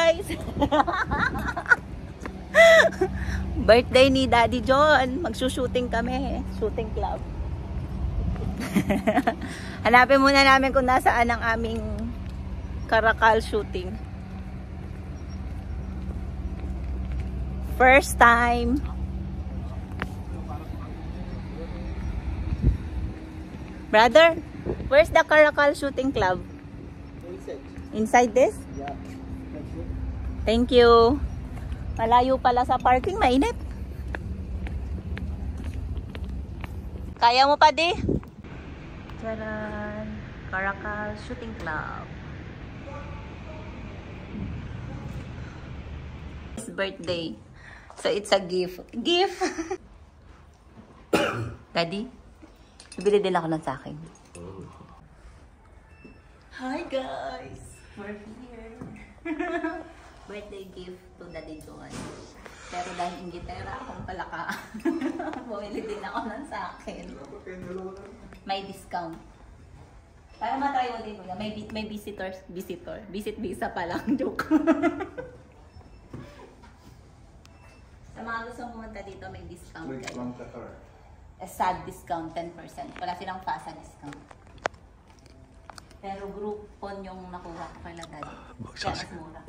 guys! Birthday ni Daddy John. Magsushooting kami. Shooting club. Hanapin muna namin kung nasaan ang aming Karakal shooting. First time. Brother, where's the Karakal shooting club? Inside this? Yeah. Thank you. Malayo pala sa parking, mainit. Kaya mo pa di? Taran! Karakal shooting club. It's birthday. So it's a gift. Gift! Daddy, bibili din ako ng sa akin. Hi guys! We're here. Birthday gift to Daddy John. Pero dahil ingitera akong palaka, bumili din ako ng sa akin. May discount. Para matry mo din mo yan. May visitor. Visit visa pa lang. Joke. Sa mga gusto pumunta dito, may discount. A sad discount, 10%. Wala silang FASA discount. Pero Groupon yung nakuha ko kay Daddy. Kaya mas mura.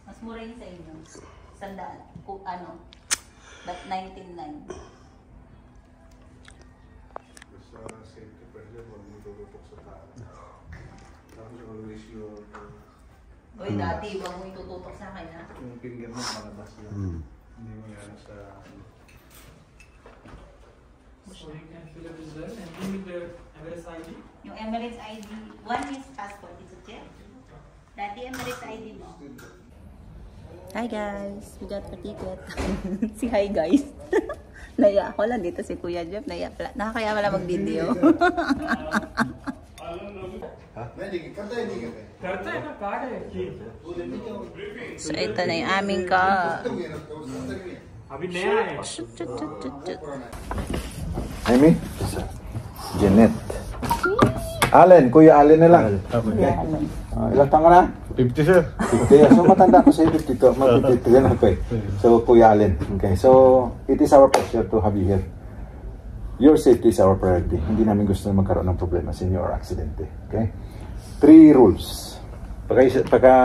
Mas mura yun sa inyo. Sandaan. Ano? But 19.9. Gusto na safety pwede. Huwag mo tututok sa tao. Tapos always your... Uy, Daddy, huwag mo itututok sa akin, ha? Yung finger mo malabas lang. Hindi mo yan sa... So you can fill up as well and give me the Emirates ID. Yung Emirates ID, one is passport, is it check? Daddy, Emirates ID mo. Hi guys, we got a ticket. Si hi guys. Naya ako lang dito si Kuya Jeff. Nakakaya pala mag-video. So ito na yung aming ka. Amy? Janet. Allen, Kuya Allen na lang. Okay. Ilang taon ka na? 50 sir. 50. So matanda ko sa 52. Mag-52 yan ako eh. So Kuya Allen. Okay. So it is our pleasure to have you here. Your safety is our priority. Hindi namin gusto na magkaroon ng problema sa inyo or aksidente. Okay? 3 rules. Pagka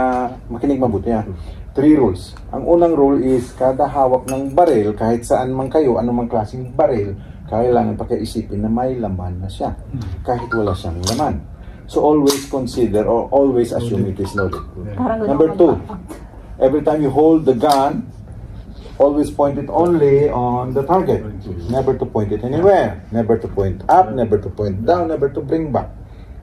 makinig mabuti yan. 3 rules. Ang unang rule is kada hawak ng baril, kahit saan man kayo, anumang klaseng baril, kailangan pakiisipin na may laman na siya. Kahit wala siyang laman. So always consider or always assume it is loaded. Number 2, every time you hold the gun, always point it only on the target. Never to point it anywhere. Never to point up, never to point down, never to bring back.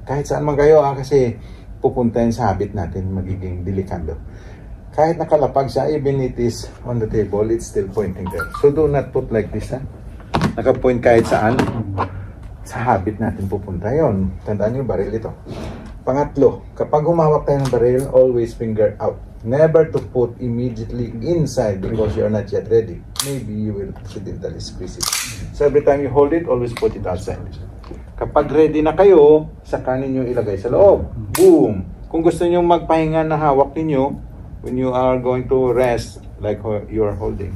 Kahit saan man kayo kasi pupunta yan sa habit natin, magiging delikado. Kahit nakalapag siya, even it is on the table, it's still pointing there. So do not put like this, ha? Nakapoint kahit saan, sa habit natin pupunta yon. Tandaan nyo, baril ito. Pangatlo, kapag humawak tayo ng baril, always finger out. Never to put immediately inside because you are not yet ready. Maybe you will accidentally squeeze it. So every time you hold it, always put it outside. Kapag ready na kayo, saka ninyo ilagay sa loob. Boom! Kung gusto nyo magpahinga na hawak ninyo, when you are going to rest, like you are holding,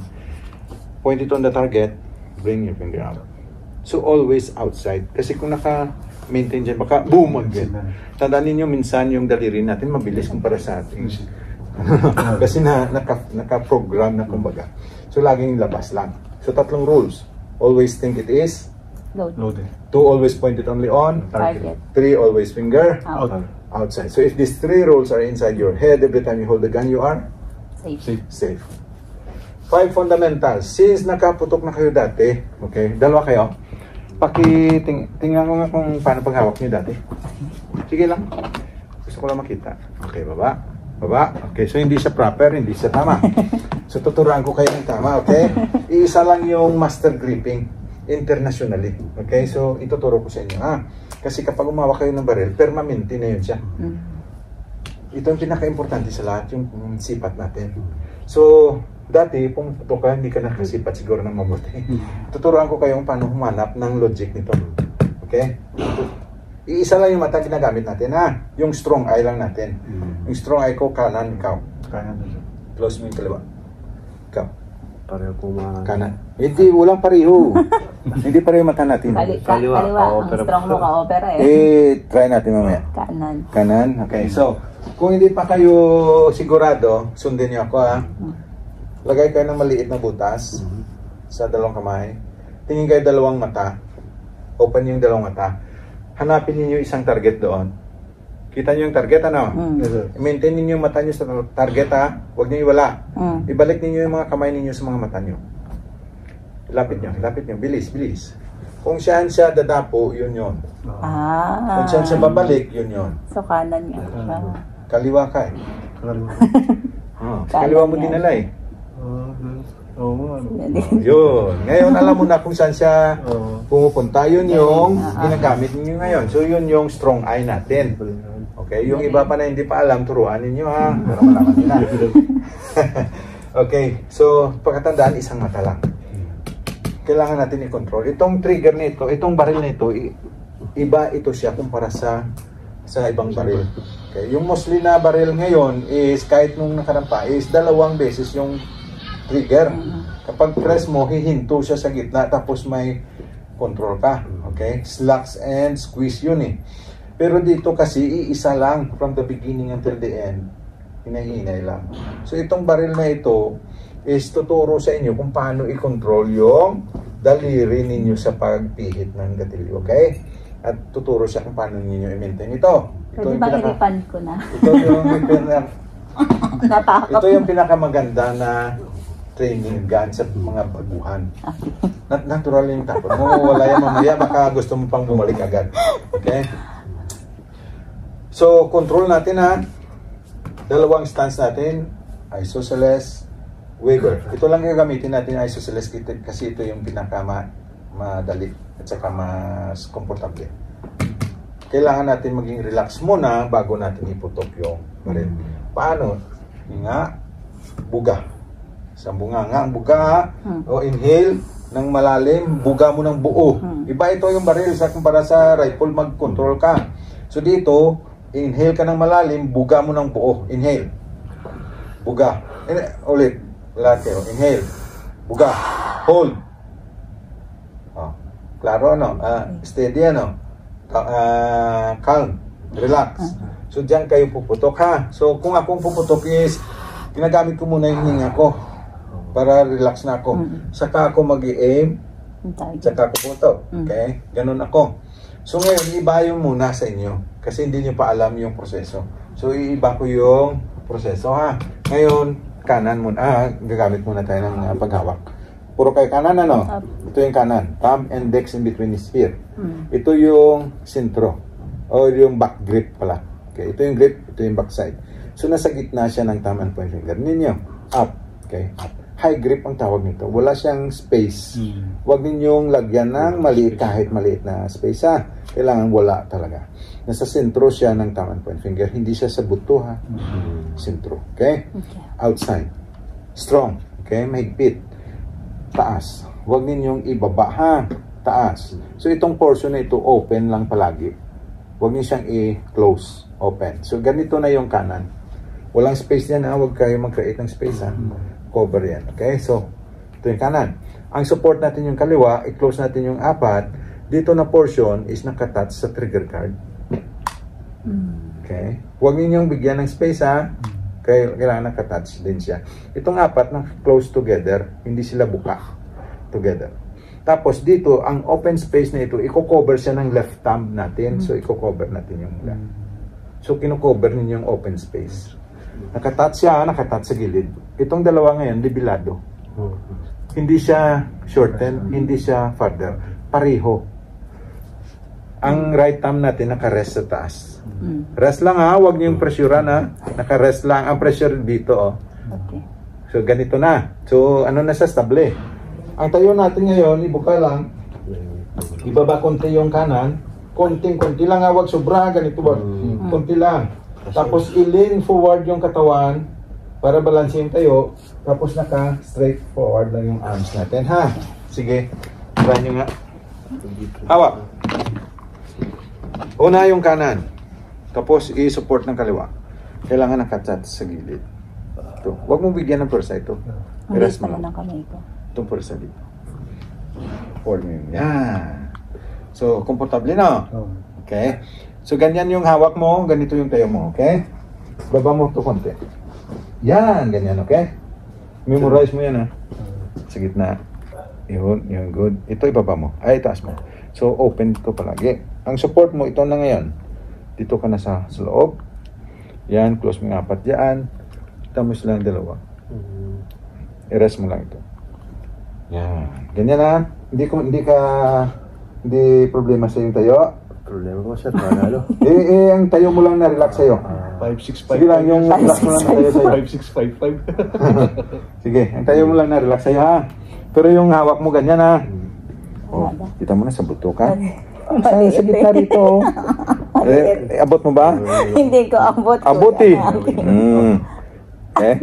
point it on the target, bring your finger out. So always outside. Kasi kung naka-maintain dyan, baka boom again. Tandaan ninyo, minsan yung daliri natin mabilis kumpara sa ating. Kasi naka-program na kumbaga. So laging labas lang. So 3 rules. Always think it is Loaded. 2, always point it only on Target. 3, always finger Outside. outside. So if these 3 rules are inside your head, every time you hold the gun, you are safe. 5 fundamentals. Since nakaputok na kayo dati, okay, dalawa kayo, tingnan ko nga kung paano paghawak nyo dati. Sige lang. Gusto ko lang makita. Okay, baba. Okay, so hindi siya proper, hindi siya tama. So tuturuan ko kayo ng tama, okay? Iisa lang yung master gripping internationally. Okay, so ituturo ko sa inyo. Kasi kapag umawak kayo ng baril, permanente na yun siya. Ito ang pinaka-importante sa lahat, yung sipat natin. So, dati, pumunto ka, hindi ka nakasipat siguro ng mabuti. Tuturuan ko kayong paano humanap ng logic nito. Okay? Iisa lang yung mata ginagamit natin, Yung strong eye lang natin. Yung strong eye ko, kanan, ikaw. Kaya na siya. Close mo yung kaliwa. Ikaw. Pareho po mga... Kanan. Hindi, walang pareho. Hindi pareho mata natin. Kaliwa. Oo, Ang pero- strong mo ka opera eh. Try natin mamaya. Kanan. Kanan. Okay, so, kung hindi pa kayo sigurado, sundin niyo ako ha. Lagay kayo ng maliit na butas sa dalawang kamay. Tingin kayo dalawang mata. Open yung dalawang mata. Hanapin niyo isang target doon. Kita niyo yung target, ano? Yes, sir. I-maintain niyo yung mata niyo sa target, ha? Huwag niyo iwala. Ibalik niyo yung mga kamay niyo sa mga mata niyo. Lapit niyo. Bilis, bilis. Kung saan siya dadapo, yun yun. Ah. Kung saan siya babalik, yun yun. So kanan niya. Kaliwa ka eh. Kaliwa. Kaliwa mo Kanan dinala eh. Oo nga. Yun. Ngayon, alam mo na kung saan siya Oo. pumupunta. Yun yung ginagamit niyo ngayon. So, yun yung strong eye natin. Okay? Yung iba pa na hindi pa alam, turuan ninyo ha. Para malaman nila. Okay. So, pagkatandaan, isang mata lang. Kailangan natin i-control. Itong trigger nito, itong baril nito, iba ito siya kumpara sa ibang baril. Okay? Yung mostly na baril ngayon is, kahit nung nakarampa, is 2 beses yung trigger. Kapag press mo, hihinto siya sa gitna tapos may control ka. Okay? Slacks and squeeze yun eh. Pero dito kasi, iisa lang from the beginning until the end. Hinay-hinay lang. So itong baril na ito is tuturo sa inyo kung paano i-control yung daliri ninyo sa pagpihit ng gatilyo. Okay? At tuturo siya kung paano ninyo i-maintain ito. Pwede bang iripan ko na? Ito yung pinakamaganda na training gun sa mga baguhan. Natural yung tapon mo. Wala yan mamaya, baka gusto mo pang bumalik agad. Okay? So, control natin ha. Dalawang stance natin. Isosceles, waver. Ito lang yung gamitin natin isosceles kasi ito yung pinakamadali at saka mas komportable. Kailangan natin maging relax muna bago natin iputok yung baril. Paano? Nga, buga. Sa bunganga, ang buga, o inhale ng malalim, buga mo ng buo. Iba ito yung baril sa kumpara sa rifle, mag-control ka. So dito, inhale ka ng malalim, buga mo ng buo. Inhale. Buga. Ulit. Lahat kayo. Inhale. Buga. Hold. Oh. Klaro ano? Steady ano? Calm. Relax. So diyan kayo puputok ha. So kung akong puputok is, ginagamit ko muna yung hininga ko para relax na ako. Saka ako mag-i-aim, saka ako putok. Okay? Ganun ako. So ngayon, iba yung muna sa inyo kasi hindi nyo pa alam yung proseso. So iiba ko yung proseso ha. Ngayon, kanan muna. Gagamit muna tayo ng paghawak. Puro kayo kanan ano? Ito yung kanan. Thumb and dex in between is here. Ito yung sentro o yung back grip pala. Okay? Ito yung grip, ito yung back side. So nasa gitna siya ng thumb and point finger ninyo. Up. Okay? Up. High grip ang tawag nito. Wala siyang space. Huwag ninyong lagyan ng maliit kahit maliit na space ha. Kailangan wala talaga. Nasa sentro siya ng thumb and point finger. Hindi siya sa buto ha. Sentro. Okay? Outside. Strong. Okay? Mahigpit. Taas. Huwag ninyong ibaba ha. Taas. So itong portion na ito open lang palagi. Huwag niyo siyang i-close. Open. So ganito na yung kanan. Walang space yan ha. Huwag kayo mag-create ng space ha. Cover yan. Okay? So, ito yung kanan. Ang support natin yung kaliwa, i-close natin yung apat. Dito na portion is nakatouch sa trigger card. Okay? Huwag ninyong bigyan ng space ha. Kailangan nakatouch din siya. Itong apat na close together, hindi sila buka together. Tapos dito, ang open space na ito, i-cover siya ng left thumb natin. So, i-cover natin yung left. So, kino-cover ninyo yung open space. Nakatouch siya, nakatouch sa gilid. Itong dalawa ngayon, libilado. Hindi siya shorten, hindi siya further. Pareho. Ang right thumb natin nakarest sa taas. Rest lang ha, huwag niyong pressurean ha. Nakarest lang. Ang pressure dito oh. Okay. So ganito na. So ano na siya, stable. Ang tayo natin ngayon, ibuka lang. Ibaba konti yung kanan. Konting-konti lang ha, huwag sobra. Ganito ba? Konti lang. Tapos i-lean forward yung katawan para balansin tayo. Tapos naka-straight forward lang yung arms natin ha. Sige, try nyo nga. Hawak. Una yung kanan. Tapos i-support ng kaliwa. Kailangan nakatouch sa gilid. dito. Huwag mo bigyan ng pwersa ito. Hindi I-rest mo pala lang. ng kamay ko. Itong pwersa dito. Forward mo yun. Yan. So, komportable na. Okay? So, ganyan yung hawak mo, ganito yung tayo mo, okay? Baba mo ito konti. Yan, ganyan, okay? Memorize mo yan, ha? Sa gitna. Yun, good. Ito ibaba mo. Ay, taas mo. So, open dito palagi. Ang support mo, ito na ngayon. Dito ka na sa loob. Yan, close mo yung 4 dyan. Tamos lang 2. I-rest mo lang ito. Yan. Ganyan, ha? Hindi problema sa yung tayo. Problema ko sir, panalo. Ang tayo mo lang na-relax sa'yo. 5-6-5. Sige lang, yung relax mo lang na tayo sa'yo. 5-6-5-5. Sige, ang tayo mo lang na-relax sa'yo, ha? Pero yung hawak mo ganyan, ha? Oh, kita mo na sa buto ka. Sa gitna rito. Abot mo ba? Hindi ko abot. Abot eh. Okay.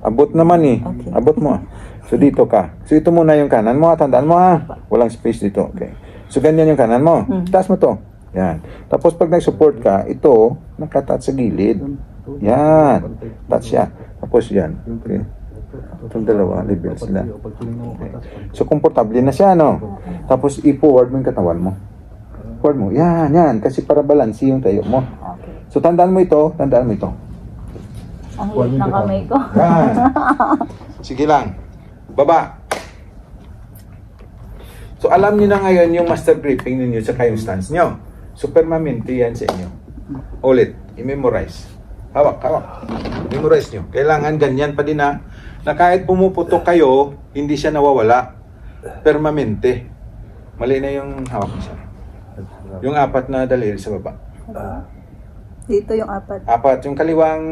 Abot naman eh. Okay. Abot mo. So dito ka. So ito muna yung kanan mo. Tandaan mo ha. Walang space dito. Okay. So ganyan yung kanan mo. Taas mo to. Yan. Tapos pag nag-support ka, ito, nakatouch sa gilid. Yan. Touch siya. Tapos yan. Okay. Itong dalawa, level sila. Okay. So komportable na siya, no? Tapos i-forward mo yung katawan mo. Forward mo. Yan. Kasi para balansi yung tayo mo. Okay. So tandaan mo ito. Tandaan mo ito. Ang liit ng kamay ko. Yan. Sige lang. Baba. So alam niyo na ngayon yung master gripping ninyo sa yung stance nyo. So permanente yan sa inyo. Ulit. I-memorize. Hawak. Memorize nyo. Kailangan ganyan pa din na kahit pumuputok kayo, hindi siya nawawala. Permanente. Mali na yung hawak niya. Yung 4 na daliri sa baba. Dito yung 4. 4, yung kaliwang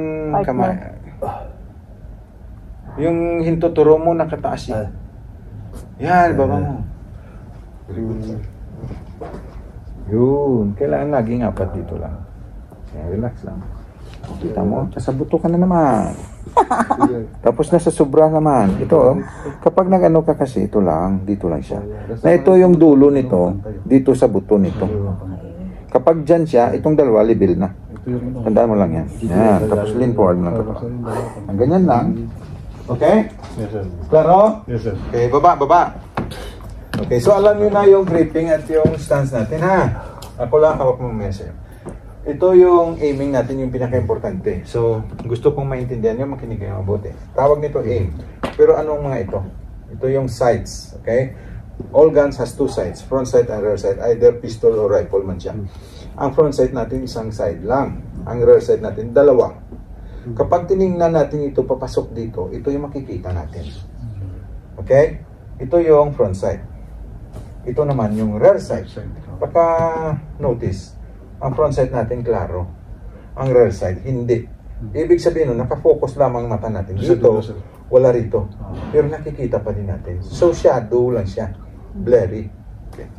kamay. Yung hintuturo mo nakataas yan. Yan, baba mo. Yun. Kailangan laging 4 dito lang. Yan, relax lang. Kita mo, sa buto ka na naman. Tapos nasa sobra naman. Ito, kapag nag-ano ka kasi, ito lang, dito lang siya. Na ito yung dulo nito, dito sa buto nito. Kapag dyan siya, itong dalawa, level na. Tandaan mo lang yan. Yan, tapos lean forward mo lang ito. Ang ganyan lang. Okay? Yes sir. Klaro? Yes sir. Okay, baba. Okay, so alam nyo na yung gripping at yung stance natin, ha? Ako lang, hawak mo message. Ito yung aiming natin, yung pinaka-importante. So, gusto kong maintindihan nyo, makinig kayo mabuti. Tawag nito aim. Pero anong mga ito? Ito yung sights, okay? All guns has 2 sights, front sight and rear sight. Either pistol or rifle man siya. Ang front sight natin, isang side lang. Ang rear sight natin, 2. Kapag tinignan natin ito, papasok dito, ito yung makikita natin. Okay? Ito yung front sight. Ito naman yung rear sight. Baka notice, ang front sight natin klaro. Ang rear sight, hindi. Ibig sabihin nun, nakafocus lamang mata natin. Dito, wala rito. Pero nakikita pa din natin. So, shadow lang siya. Blurry. Okay.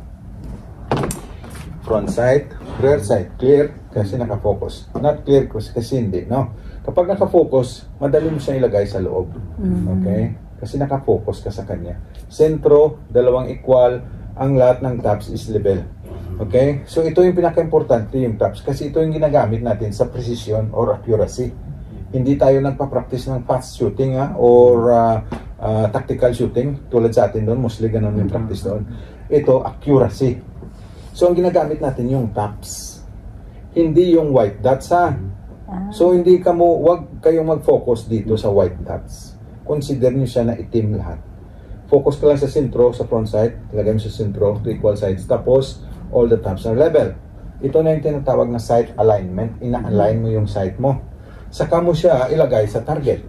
Front sight, rear sight, clear kasi nakafocus. Not clear kasi hindi, no? Kapag nakafocus, madali mo siya ilagay sa loob. Okay? Kasi nakafocus ka sa kanya. Sentro, 2 equal, ang lahat ng tabs is level. Okay? So ito yung pinaka-importante yung tabs kasi ito yung ginagamit natin sa precision or accuracy. Hindi tayo nagpa-practice ng fast shooting or tactical shooting tulad sa atin doon, mostly ganun yung practice doon. Ito, accuracy. So ang ginagamit natin yung tabs. Hindi yung white dots So wag kayong mag-focus dito sa white dots. Consider niyo siya na itim lahat. Focus ka lang sa sentro, sa front sight, ilagay mo sa sentro, 2 equal sides, tapos all the tabs are level. Ito na yung tinatawag na sight alignment. Ina-align mo yung sight mo. Saka mo siya ilagay sa target.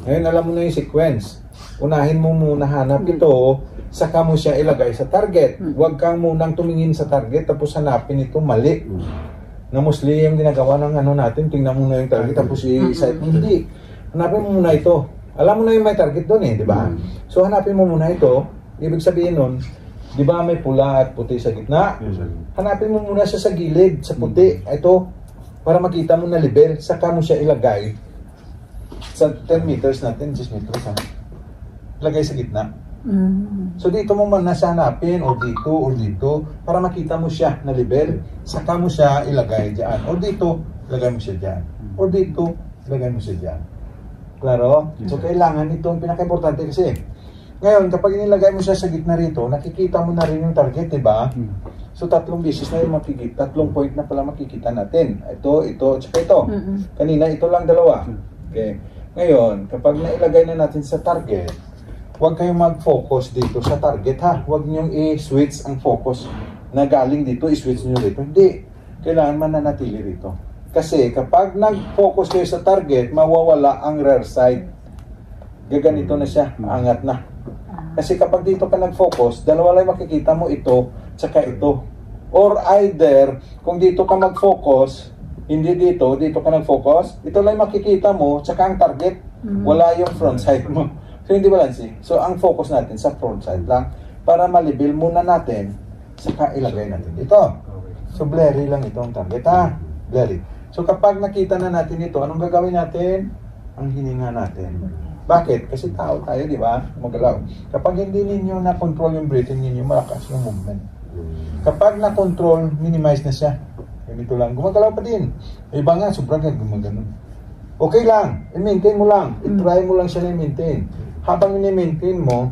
Ngayon alam mo na yung sequence. Unahin mo muna hanap ito, saka mo siya ilagay sa target. Huwag kang munang tumingin sa target tapos hanapin ito mali. Na mostly yung ginagawa ng natin, tingnan mo na yung target tapos i-sight mo. Hindi. Hanapin mo muna ito. Alam mo na yung may target doon di ba? So hanapin mo muna ito. Ibig sabihin nun, di ba may pula at puti sa gitna? Hanapin mo muna siya sa gilid, sa puti. Ito, para makita mo na level, saka mo siya ilagay sa 10 meters natin, 10 meters ilagay sa gitna. So dito mo man nasa hanapin o dito para makita mo siya na level, saka mo siya ilagay diyan. O dito, ilagay mo siya diyan. O dito, ilagay mo siya diyan. Klaro? So, kailangan itong pinaka-importante kasi. Ngayon, kapag inilagay mo siya sa gitna rito, nakikita mo na rin yung target, di ba? So, 3 beses na yung makikita, 3 point na pala makikita natin. Ito, tsaka ito. Kanina, ito lang 2. Okay. Ngayon, kapag nailagay na natin sa target, huwag kayong mag-focus dito sa target, ha? Huwag niyong i-switch ang focus na galing dito, i-switch niyo rito. Hindi. Kailangan mananatili rito. Kasi kapag nag-focus kayo sa target, mawawala ang rear side. Gaganito na siya, angat na. Kasi kapag dito ka nag-focus, dalawa lang makikita mo, ito, tsaka ito. Or either, kung dito ka mag-focus, hindi dito ka nag-focus, ito lang makikita mo, tsaka ang target, wala yung front side mo. So, hindi balansi. So, ang focus natin sa front side lang, para malibil muna natin, tsaka ilagay natin dito. So, blurry lang ito ang target, ha? Blurry. So, kapag nakita na natin ito, anong gagawin natin? Ang hininga natin. Bakit? Kasi tao tayo, di ba? Magalaw. Kapag hindi ninyo na-control yung breathing ninyo, malakas yung movement. Kapag na-control, minimize na siya. Ganito lang. Gumagalaw pa din. Iba nga, sobrang gumagano. Okay lang. I-maintain mo lang. I-try mo lang siya na i-maintain. Habang i-maintain mo,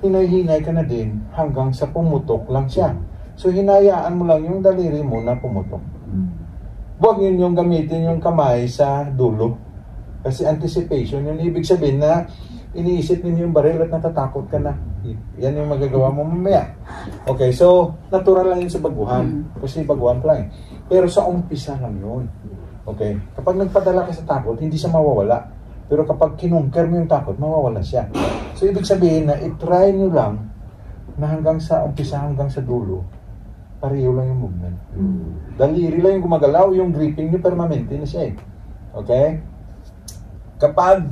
hinay-hinay ka na din hanggang sa pumutok lang siya. So, hinayaan mo lang yung daliri mo na pumutok. Huwag yun yung gamitin yung kamay sa dulo. Kasi anticipation, yung ibig sabihin na iniisip ninyo yung baril at natatakot ka na. Yan yung magagawa mo mamaya. Okay, so natural lang yun sa baguhan. Kasi baguhan pa lang. Pero sa umpisa lang yun. Okay, kapag nagpadala ka sa takot, hindi siya mawawala. Pero kapag kinungker mo yung takot, mawawala siya. So ibig sabihin na i-try nyo lang na hanggang sa umpisa, hanggang sa dulo, pareho lang yung movement. Daliri lang yung gumagalaw, yung gripping nyo permanente na siya eh. Okay? Kapag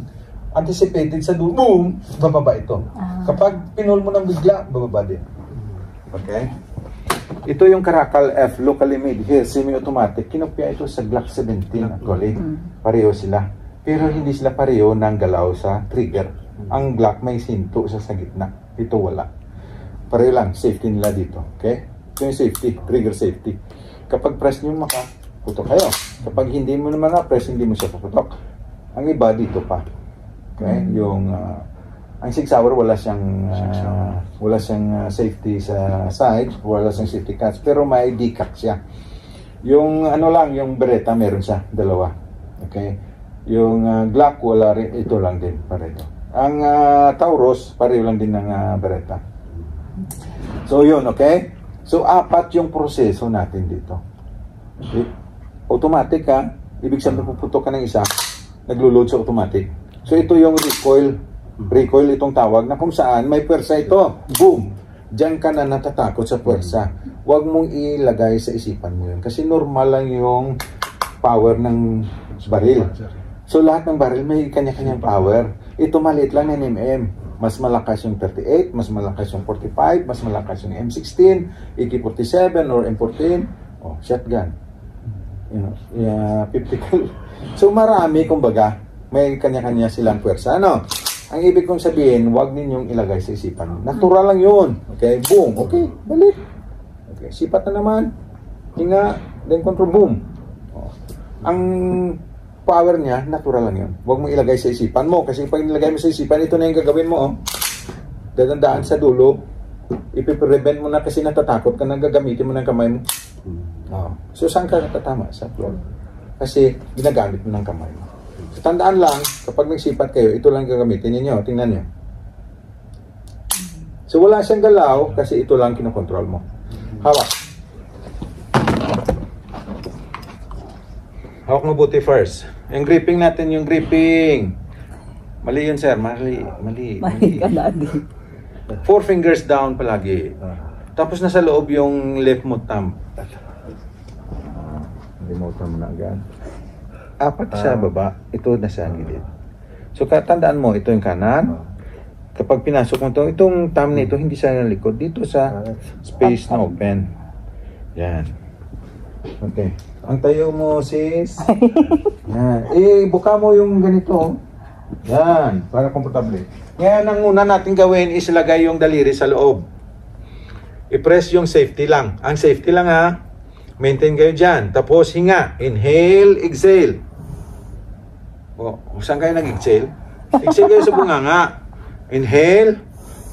anticipated sa dulo, boom, bababa ito. Kapag pinul mo ng bigla, bababa din. Okay? Ito yung Caracal F, locally made here, semi-automatic. Kinopya ito sa Glock 17 actually. Pareho sila. Pero hindi sila pareho ng galaw sa trigger. Ang Glock may sinto sa gitna. Ito wala. Pareho lang, safety nila dito. Okay? Ito yung safety, trigger safety. Kapag press nyo makaputok kayo. Kapag hindi mo naman na-press, hindi mo siya paputok. Ang iba dito pa. Okay? Yung ang 6 hour wala siyang safety sa side, wala siyang safety catch, pero may decack siya. Yung ano lang, yung Beretta meron siya, 2. Okay? Yung Glock wala rin, ito lang din pareho. Ang Taurus pareho lang din ng Beretta. So yun, okay? So 4 yung proseso natin dito. Okay? Automatic ha, ibig sabihin puputok ka ng isa, naglo-load sa automatic. So ito yung recoil itong tawag na kung saan may pwersa ito. Boom! Diyan ka na natatakot sa pwersa. Huwag mong ilagay sa isipan mo yun. Kasi normal lang yung power ng baril. So lahat ng baril may kanya-kanyang power. Ito maliit lang 9 mm. Mas malakas yung 38, mas malakas yung 45, mas malakas yung M16, AK-47 or M14, shotgun. You know, 50 cal. So marami, kumbaga, may kanya-kanya silang pwersa. Ano? Ang ibig kong sabihin, huwag ninyong ilagay sa isipan. Natural lang yun. Okay, boom. Okay, balik. Okay, sipat na naman. Hinga, then control, boom. Ang power niya, natural lang yun. Huwag mo ilagay sa isipan mo. Kasi pag nilagay mo sa isipan, ito na yung gagawin mo. Dadandaan sa dulo. Ipiprevent mo na kasi natatakot ka na gagamitin mo ng kamay mo. So, saan ka natatama? Sa floor. Kasi ginagamit mo ng kamay mo. So, tandaan lang, kapag nagsipat kayo, ito lang gagamitin ninyo. Tingnan nyo. So, wala siyang galaw kasi ito lang kinokontrol mo. Hawak. Hawak mo buti first. Yung gripping natin, yung gripping. Mali yun, sir. Mali ka lagi. 4 fingers down palagi. Tapos nasa loob yung left mo thumb. Remote mo na agad. 4 sa baba. Ito nasa gilid. So, tandaan mo, ito yung kanan. Kapag pinasok mo ito, itong thumb nito, hindi sa likod. Dito sa space na open. Yan. Okay. Ang tayo mo, sis. Yan. Buka mo yung ganito. Yan. Para komportable. Ngayon, ang una natin gawin is lagay yung daliri sa loob. I-press yung safety lang. Ang safety lang ha. Maintain kayo dyan. Tapos hinga. Inhale, exhale. O, saan kayo nag-exhale? Exhale kayo sa bunganga. Inhale,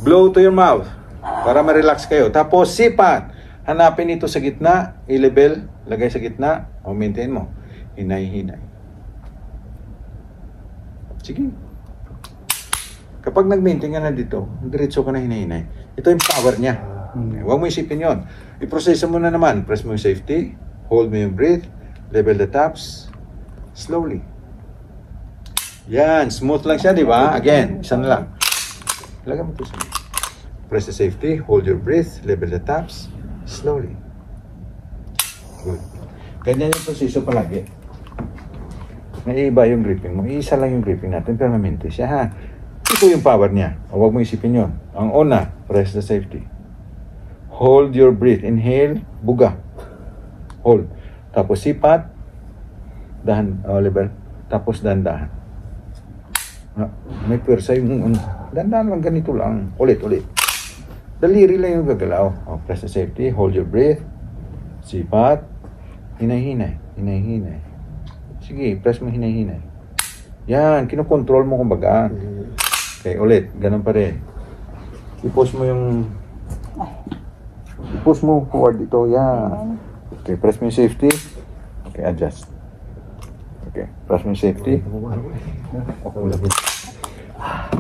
blow to your mouth para ma-relax kayo. Tapos sipat. Hanapin ito sa gitna, i-level, lagay sa gitna, o maintain mo. Hinay-hinay. Sige. Kapag nag-maintain ka na dito, diretso ka na hinay-hinay. Ito yung power niya. Okay. Huwag mo isipin yun. I-proceso mo na naman. Press mo yung safety, hold mo yung breath, level the taps, slowly. Yan, smooth lang siya, di ba? Again, isa na lang. Lagay mo ito sa press the safety, hold your breath, level the taps, slowly. Good. Ganyan yung proseso palagi. Naiiba yung gripping mo. Iisa lang yung gripping natin, permanente siya, ha? Ito yung power niya. O, huwag mo isipin yun. Ang una, press the safety. Hold your breath. Inhale, buga. Hold. Tapos sipat, dahan, level. Tapos dahan-dahan. May pwersa yung dahan-dahan lang, ganito lang. Ulit. Daliri lang yung gagalaw. O, press the safety. Hold your breath. Sipat. Hinay-hinay. Sige, press mo hinay-hinay. Yan, kinokontrol mo kumbaga. Okay, ulit. Ganun pa rin. I-push mo forward dito. Yan. Okay, press mo yung safety. Okay, adjust. Okay, press mo yung safety.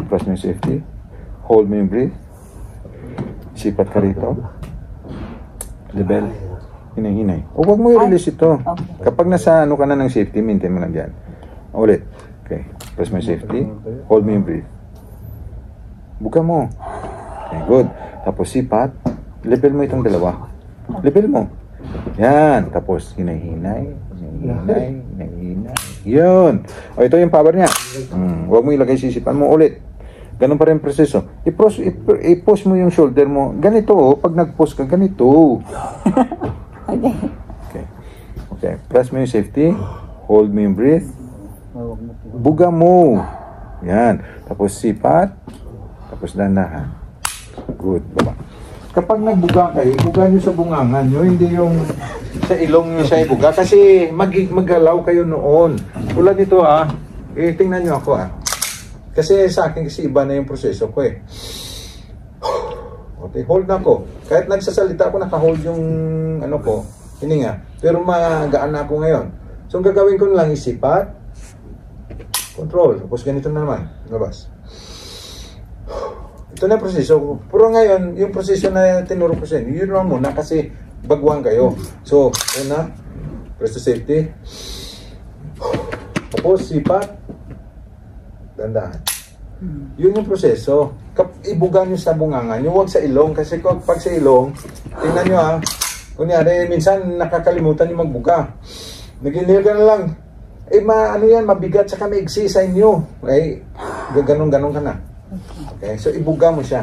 Press mo yung safety. Hold mo yung breath. Sipat ka rito. Level. Hinay-hinay. O, huwag mo i-release ito. Kapag nasa ano ka na ng safety, maintain mo lang dyan. Ulit. Okay. Press mo yung safety. Hold mo yung breath. Buka mo. Okay, good. Tapos sipat. Level mo itong dalawa. Level mo. Yan. Tapos hinay-hinay. Yun. O, ito yung power niya. Huwag mo ilagay sisipan mo ulit. Ganun pa rin proseso. I-push mo yung shoulder mo. Ganito, pag nag-push ka, ganito. Okay. Press mo yung safety. Hold mo yung breath. Buga mo. Yan. Tapos sipat. Tapos dandahan. Good. Baba. Kapag nagbuga kayo, buga nyo sa bungangan nyo, hindi yung sa ilong nyo siya ibuga. Kasi maggalaw kayo noon. Tulad nito tingnan nyo ako Kasi sa akin kasi iba na yung proseso ko Okay, hold na ako. Kahit nagsasalita ako, naka-hold yung ko, hininga. Pero magaan na ako ngayon. So ang gagawin ko na lang isipat, control. Tapos ganito na naman. Labas. Ito na yung proseso. Pero ngayon, yung proseso na tinuro ko sa inyo, yun lang muna kasi bagwang kayo. So, una, press the safety. Tapos, sipat. Dandahan. Yun yung proseso. Ibuga nyo sa bungangan nyo, huwag sa ilong. Kasi pag sa ilong, tingnan nyo kunyari, minsan nakakalimutan yung magbuga. Nag-inhale ka na lang. Mabigat sa maigsi sa inyo. Okay? Ganon-ganon ka na. Okay, so ibuga mo siya.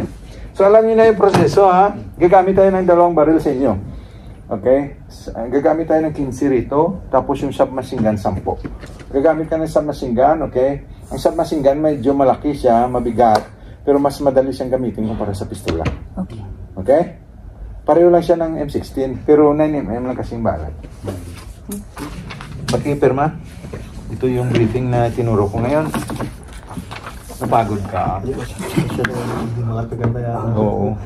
So alam niyo na yung proseso Gagamit tayo ng dalawang baril sa inyo. Okay? Gagamit tayo ng 15 rito, tapos yung submachine gun 10. Gagamit ka ng submachine gun, okay? Ang submachine gun medyo malaki siya, mabigat, pero mas madali siyang gamitin kumpara sa pistola. Okay. Okay? Pareho lang siya ng M16, pero 9mm lang kasing balat. Pagkipirma, ito yung briefing na tinuro ko ngayon. Napagod ka? Hindi makapaganda yan. Oo.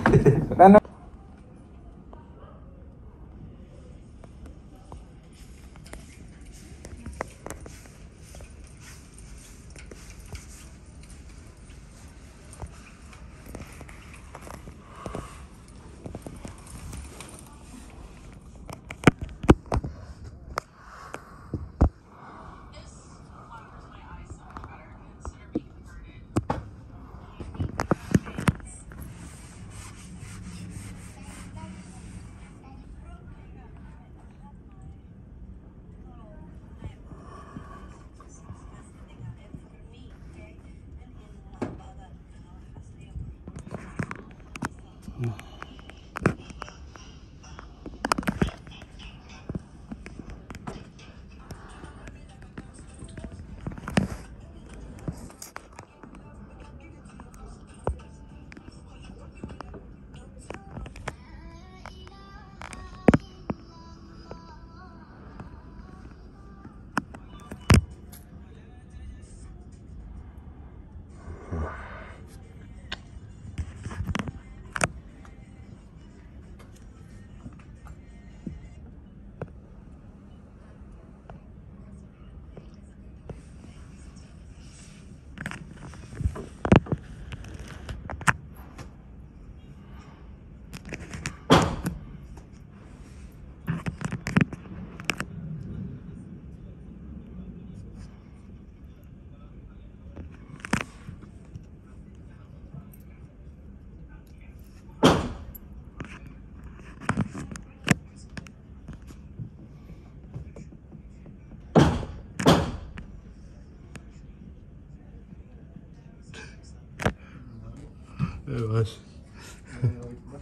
Mas.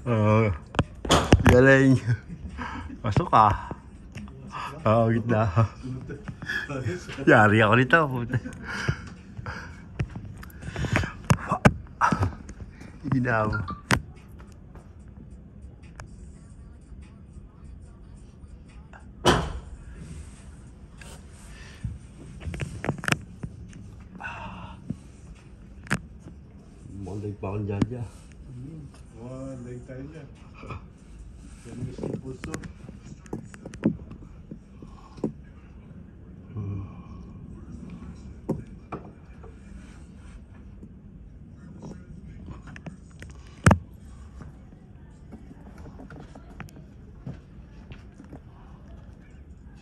Oo. Galing. Pasok ka. Oo, gitna. Yari ako nito. Ginaw. Monday pa akong dyan. Wah, laig tayo dyan. Yan yung puso.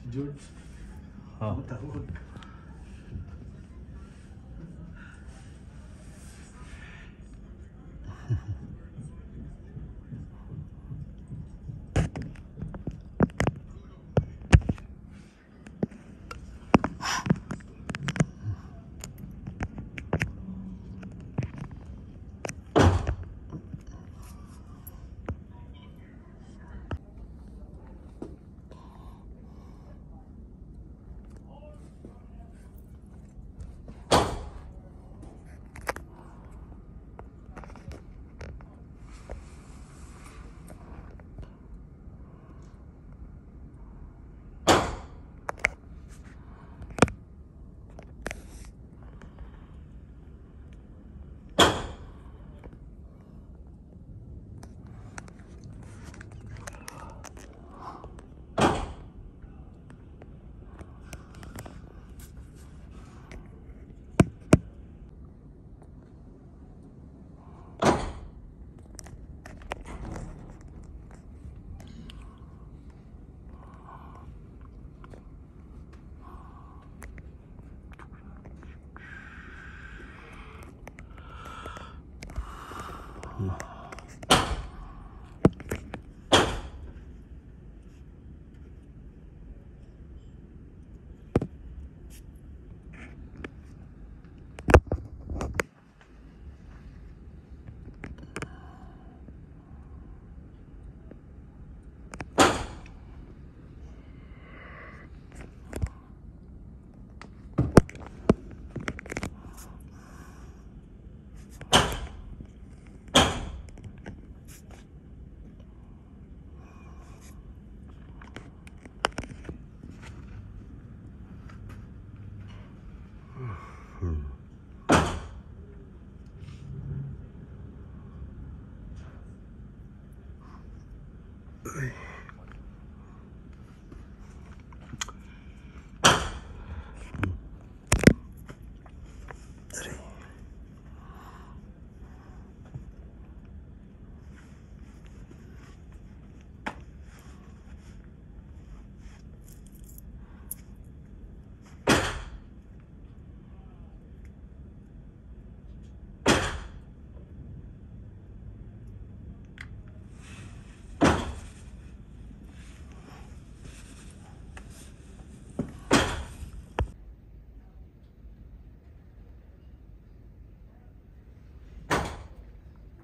George. Tawag.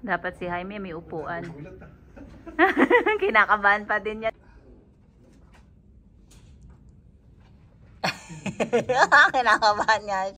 Dapat si Jaime may upuan. Kinakabahan pa din yan. Kinakabahan niya.